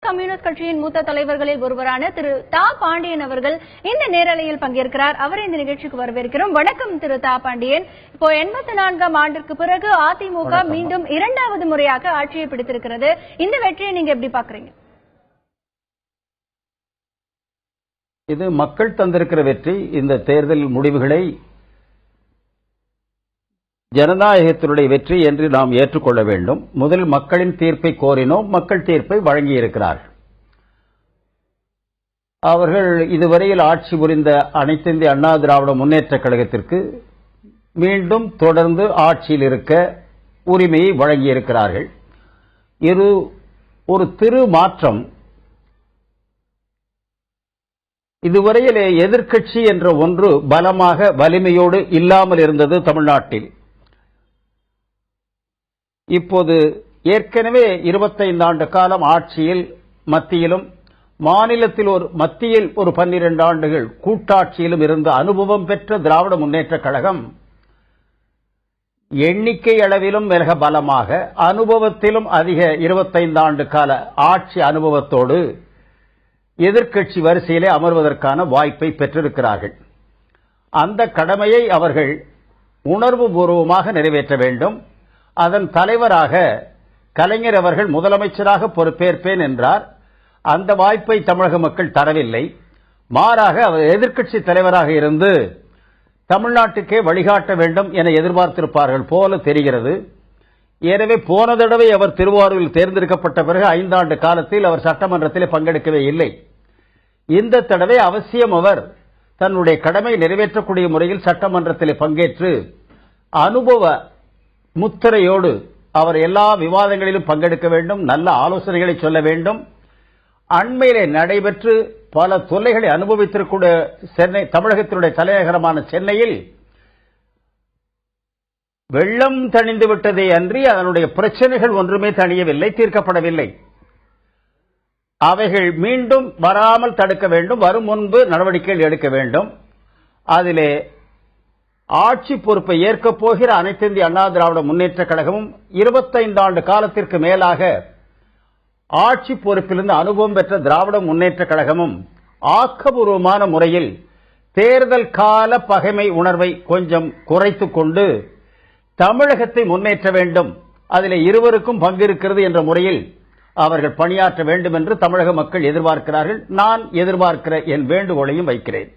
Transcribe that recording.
Communist கட்சியின் மூத்த தலைவர்களில் ஒருவரான திரு தா பாண்டியன் அவர்கள் இந்த நேரலையில் பங்கேற்கிறார். அவரை இந்த நிகழ்ச்சிக்கு வரவேற்கிறோம். வணக்கம் திரு தா பாண்டியன். இப்போ 84ஆம் ஆண்டிற்கு பிறகு அதிமுக மீண்டும் இரண்டாவது முறையாக ஆட்சியை பிடித்திருக்கிறது. இந்த வெற்றியை நீங்க எப்படி பாக்குறீங்க? இது மக்கள் தந்திருக்கிற வெற்றி. இந்த தேர்தல் முடிவுகளை ஜனநாயகத்தினுடைய வெற்றி என்று நாம் ஏற்றுக்கொள்ள வேண்டும். முதலில் மக்களின் தீர்ப்பை கோரினோம், மக்கள் தீர்ப்பை வழங்கியிருக்கிறார்கள். அவர்கள் இதுவரையில் ஆட்சி புரிந்த அனைத்து இந்திய அண்ணா திராவிட முன்னேற்ற கழகத்திற்கு மீண்டும் தொடர்ந்து ஆட்சியில் இருக்க உரிமையை வழங்கியிருக்கிறார்கள். இது ஒரு திரு மாற்றம். இதுவரையிலே எதிர்க்கட்சி என்ற ஒன்று பலமாக வலிமையோடு இல்லாமல் இருந்தது தமிழ்நாட்டில். இப்போது ஏற்கனவே 25 ஆண்டு காலம் ஆட்சியில் மத்தியிலும் மாநிலத்தில் மத்தியில் ஒரு 12 ஆண்டுகள் கூட்டாட்சியிலும் இருந்த அனுபவம் பெற்ற திராவிட முன்னேற்ற கழகம் எண்ணிக்கை அளவிலும் மிக பலமாக, அனுபவத்திலும் அதிக 25 ஆண்டு கால ஆட்சி அனுபவத்தோடு எதிர்க்கட்சி வரிசையிலே அமர்வதற்கான வாய்ப்பை பெற்றிருக்கிறார்கள். அந்த கடமையை அவர்கள் உணர்வு பூர்வமாக நிறைவேற்ற வேண்டும். அதன் தலைவராக கலைஞர் அவர்கள் முதலமைச்சராக பொறுப்பேற்பேன் என்றார். அந்த வாய்ப்பை தமிழக மக்கள் தரவில்லை. மாறாக அவர் எதிர்க்கட்சி தலைவராக இருந்து தமிழ்நாட்டுக்கே வழிகாட்ட வேண்டும் என எதிர்பார்த்திருப்பார்கள் போல தெரிகிறது. எனவே போன தடவை அவர் திருவாரூரில் தேர்ந்தெடுக்கப்பட்ட பிறகு 5 ஆண்டு காலத்தில் அவர் சட்டமன்றத்தில் பங்கெடுக்கவே இல்லை. இந்த தடவை அவசியம் அவர் தன்னுடைய கடமை நிறைவேற்றக்கூடிய முறையில் சட்டமன்றத்தில் பங்கேற்று அனுபவ முத்திரையோடு அவர் எல்லா விவாதங்களிலும் பங்கெடுக்க வேண்டும், நல்ல ஆலோசனைகளை சொல்ல வேண்டும். அண்மையிலே நடைபெற்று பல தொல்லைகளை அனுபவித்திருக்கூடிய தமிழகத்தினுடைய தலைநகரமான சென்னையில் வெள்ளம் தணிந்து விட்டதே அன்றி அதனுடைய பிரச்சனைகள் ஒன்றுமே தணியவில்லை, தீர்க்கப்படவில்லை. அவைகள் மீண்டும் வராமல் தடுக்க வேண்டும், வரும் முன்பு நடவடிக்கைகள் எடுக்க வேண்டும். அதிலே ஆட்சி பொறுப்பை ஏற்கப் போகிற அனைத்து இந்திய அண்ணா திராவிட முன்னேற்ற கழகமும் 25 ஆண்டு காலத்திற்கு மேலாக ஆட்சி பொறுப்பிலிருந்து அனுபவம் பெற்ற திராவிட முன்னேற்ற கழகமும் ஆக்கபூர்வமான முறையில் தேர்தல் கால பகைமை உணர்வை கொஞ்சம் குறைத்துக் கொண்டு தமிழகத்தை முன்னேற்ற வேண்டும், அதில் இருவருக்கும் பங்கு இருக்கிறது என்ற முறையில் அவர்கள் பணியாற்ற வேண்டும் என்று தமிழக மக்கள் எதிர்பார்க்கிறார்கள். நான் எதிர்பார்க்கிற என் வேண்டுகோளையும் வைக்கிறேன்.